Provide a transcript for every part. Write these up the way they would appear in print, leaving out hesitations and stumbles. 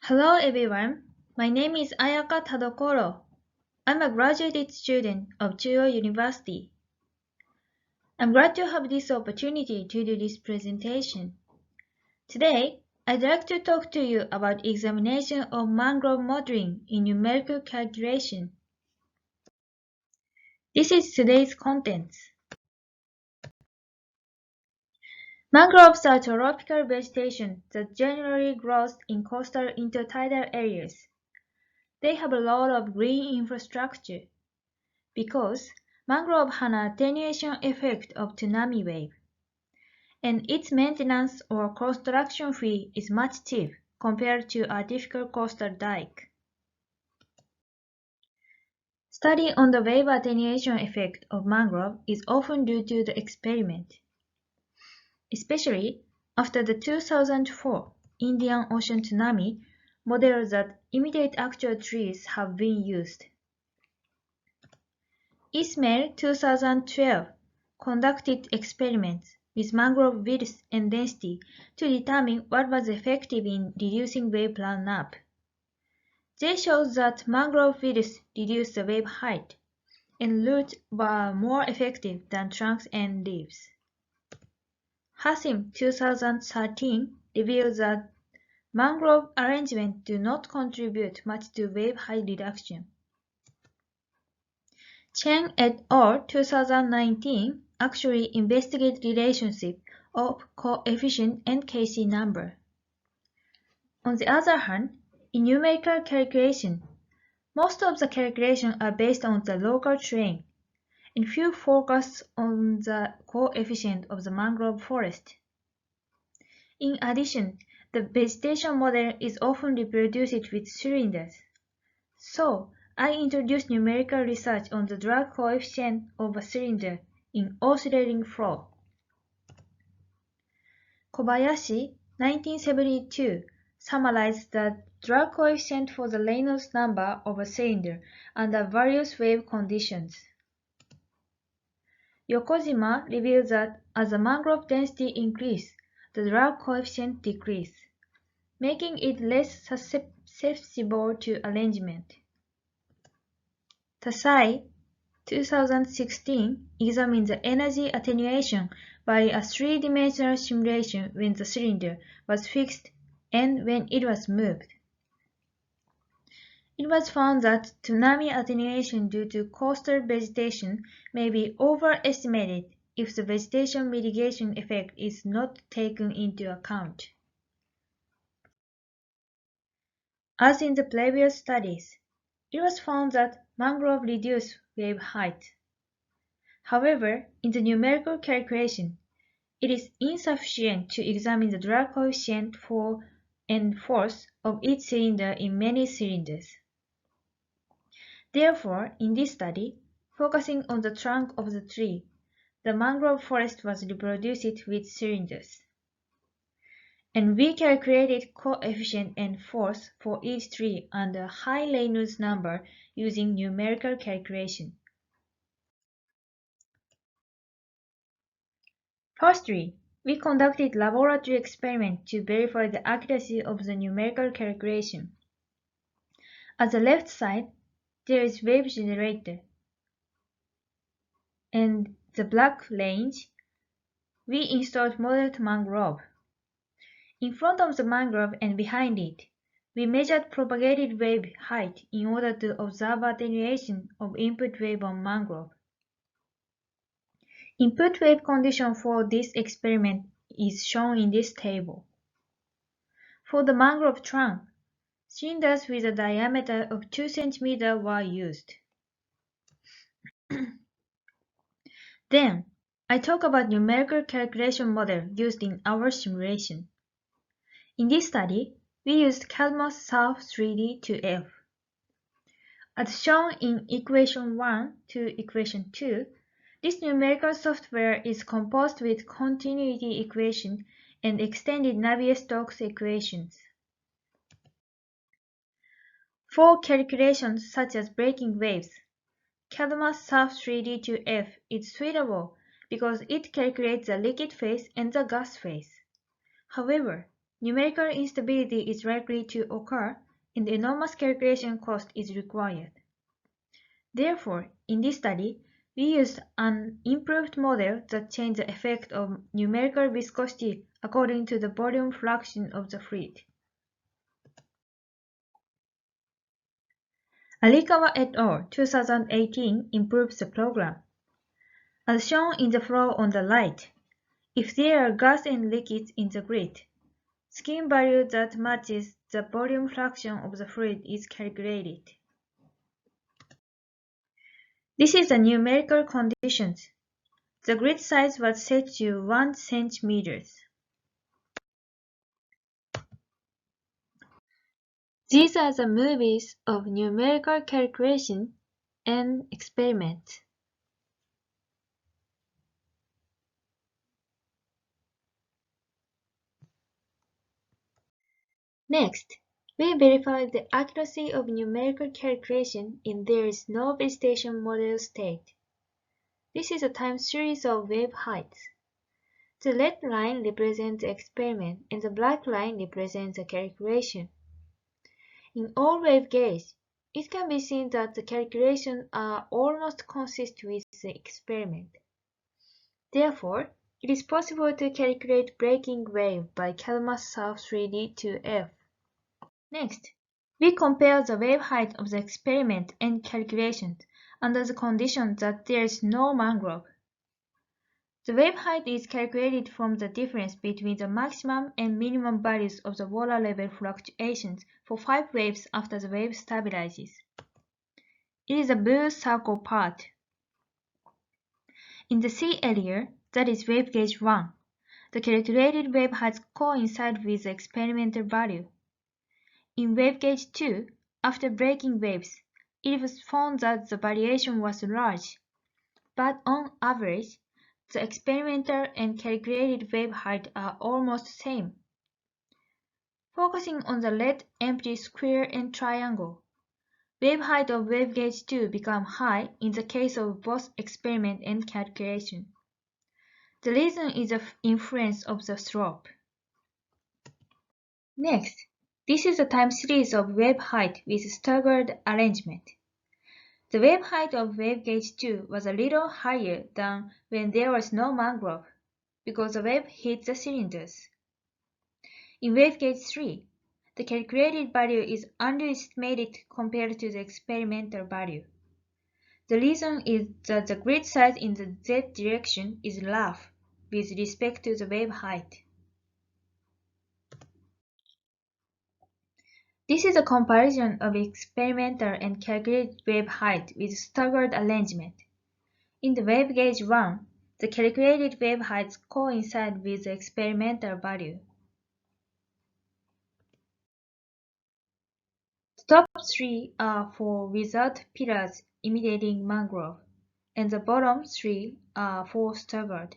Hello everyone, my name is Ayaka Tadokoro. I'm a graduate student of Chuo University. I'm glad to have this opportunity to do this presentation. Today, I'd like to talk to you about examination of mangrove modeling in numerical calculation. This is today's contents. Mangroves are tropical vegetation that generally grows in coastal intertidal areas. They have a lot of green infrastructure because mangrove has an attenuation effect of tsunami wave, and its maintenance or construction fee is much cheap compared to artificial coastal dike. Study on the wave attenuation effect of mangrove is often due to the experiment, especially after the 2004 Indian Ocean tsunami. Models that imitate actual trees have been used. Ismail 2012 conducted experiments with mangrove width and density to determine what was effective in reducing wave run-up. They showed that mangrove width reduced the wave height, and roots were more effective than trunks and leaves. Hasim 2013 revealed that mangrove arrangements do not contribute much to wave height reduction. Chen et al. 2019 actually investigated relationship of coefficient and Kc number. On the other hand, in numerical calculation, most of the calculations are based on the local terrain, and few focus on the coefficient of the mangrove forest. In addition, the vegetation model is often reproduced with cylinders. So, I introduced numerical research on the drag coefficient of a cylinder in oscillating flow. Kobayashi, 1972, summarized the drag coefficient for the Reynolds number of a cylinder under various wave conditions. Yokozima revealed that as the mangrove density increased, the drag coefficient decreased, making it less susceptible to arrangement. Tasai, 2016, examined the energy attenuation by a three-dimensional simulation when the cylinder was fixed and when it was moved. It was found that tsunami attenuation due to coastal vegetation may be overestimated if the vegetation mitigation effect is not taken into account. As in the previous studies, it was found that mangrove reduce wave height. However, in the numerical calculation, it is insufficient to examine the drag coefficient and force of each cylinder in many cylinders. Therefore, in this study, focusing on the trunk of the tree, the mangrove forest was reproduced with cylinders. And we calculated coefficient and force for each tree under high Reynolds number using numerical calculation. Firstly, we conducted laboratory experiments to verify the accuracy of the numerical calculation. At the left side, there is wave generator, and the black range, we installed modeled mangrove. In front of the mangrove and behind it, we measured propagated wave height in order to observe attenuation of input wave on mangrove. Input wave condition for this experiment is shown in this table. For the mangrove trunk, cylinders with a diameter of 2 cm were used. Then, I talk about numerical calculation model used in our simulation. In this study, we used Cadmus Surf 3D to F. As shown in equation 1 to equation 2, this numerical software is composed with continuity equation and extended Navier-Stokes equations. For calculations such as breaking waves, Cadmus Surf 3D to F is suitable because it calculates the liquid phase and the gas phase. However, numerical instability is likely to occur and enormous calculation cost is required. Therefore, in this study, we used an improved model that changed the effect of numerical viscosity according to the volume fraction of the fluid. Arikawa et al. 2018 improves the program. As shown in the flow on the right, if there are gas and liquids in the grid, scheme value that matches the volume fraction of the fluid is calculated. This is the numerical conditions. The grid size was set to 1 cm. These are the movies of numerical calculation and experiments. Next, we verify the accuracy of numerical calculation in there is no vegetation model state. This is a time series of wave heights. The red line represents the experiment and the black line represents the calculation. In all wave gauge, it can be seen that the calculations are almost consistent with the experiment. Therefore, it is possible to calculate breaking wave by Kalmas-South 3D to F. Next, we compare the wave height of the experiment and calculations under the condition that there is no mangrove. The wave height is calculated from the difference between the maximum and minimum values of the water level fluctuations for 5 waves after the wave stabilizes. It is the blue circle part. In the C area, that is wave gauge 1, the calculated wave heights coincide with the experimental value. In wave gauge 2, after breaking waves, it was found that the variation was large, but on average, the experimental and calculated wave height are almost the same. Focusing on the red empty square and triangle, wave height of wave gauge 2 become high in the case of both experiment and calculation. The reason is the influence of the slope. Next, this is a time series of wave height with staggered arrangement. The wave height of wave gauge 2 was a little higher than when there was no mangrove, because the wave hit the cylinders. In wave gauge 3, the calculated value is underestimated compared to the experimental value. The reason is that the grid size in the Z direction is rough with respect to the wave height. This is a comparison of experimental and calculated wave height with staggered arrangement. In the wave gauge 1, the calculated wave heights coincide with the experimental value. The top 3 are for without pillars imitating mangrove, and the bottom 3 are for staggered.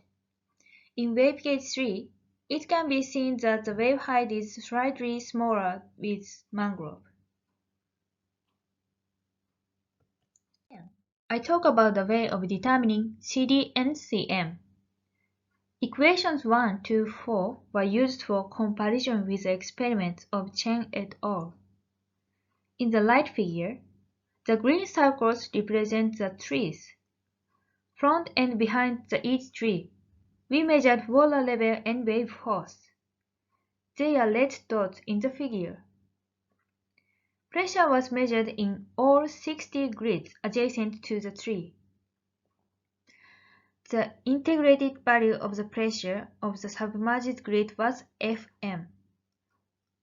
In wave gauge 3, it can be seen that the wave height is slightly smaller with mangrove. I talk about the way of determining CD and CM. Equations 1 to 4 were used for comparison with the experiments of Chen et al. In the right figure, the green circles represent the trees. Front and behind each tree, we measured water level and wave force. They are red dots in the figure. Pressure was measured in all 60 grids adjacent to the tree. The integrated value of the pressure of the submerged grid was Fm.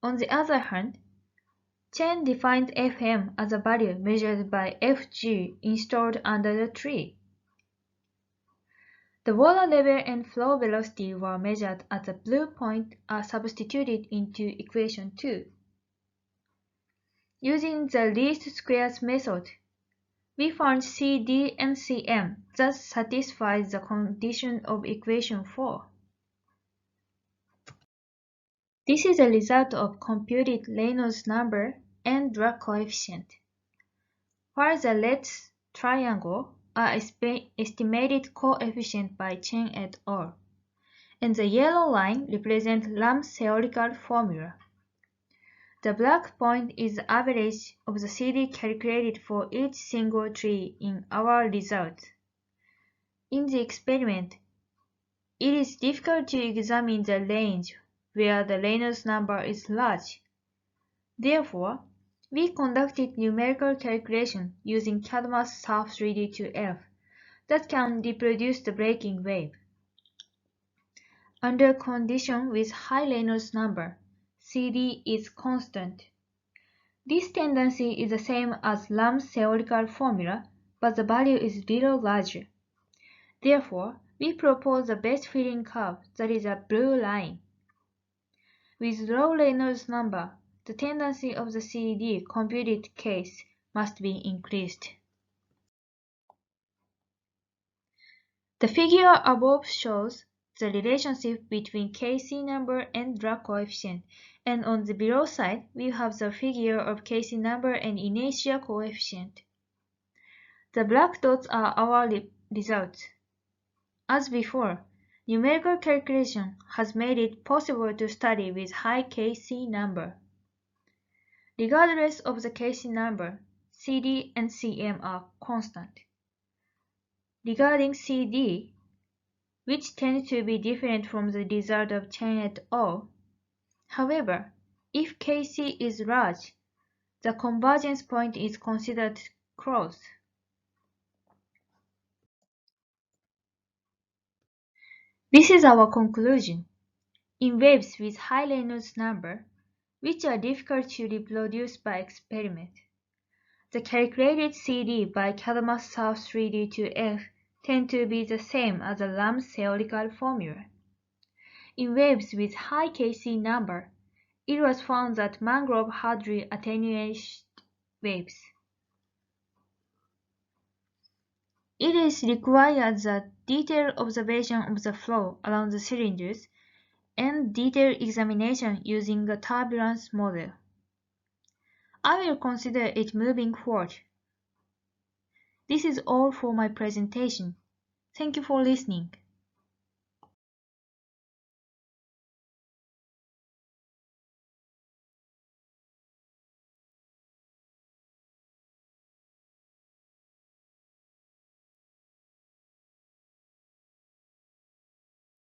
On the other hand, Chen defined Fm as a value measured by Fg installed under the tree. The water level and flow velocity were measured at the blue point are substituted into equation 2. Using the least squares method, we found CD and CM that satisfies the condition of equation 4. This is a result of computed Reynolds number and drag coefficient. While the red triangle are estimated coefficient by Chen et al., and the yellow line represents Lam's theoretical formula. The black point is the average of the CD calculated for each single tree in our results. In the experiment, it is difficult to examine the range where the Reynolds number is large. Therefore, we conducted numerical calculation using Cadmus Surf 3D2F that can reproduce the breaking wave. Under condition with high Reynolds number, CD is constant. This tendency is the same as Lam's theoretical formula, but the value is little larger. Therefore, we propose the best fitting curve that is a blue line. With low Reynolds number, the tendency of the CD computed case must be increased. The figure above shows the relationship between Kc number and drag coefficient, and on the below side we have the figure of Kc number and inertia coefficient. The black dots are our results. As before, numerical calculation has made it possible to study with high Kc number. Regardless of the Kc number, CD and Cm are constant. Regarding CD, which tends to be different from the result of Chen et al. However, if Kc is large, the convergence point is considered close. This is our conclusion. In waves with high Reynolds number, which are difficult to reproduce by experiment, the calculated CD by Cadmus Surf 3D2F tend to be the same as the Lam's theoretical formula. In waves with high Kc number, it was found that mangrove hardly attenuated waves. It is required that detailed observation of the flow around the cylinders and detailed examination using a turbulence model. I will consider it moving forward. This is all for my presentation. Thank you for listening.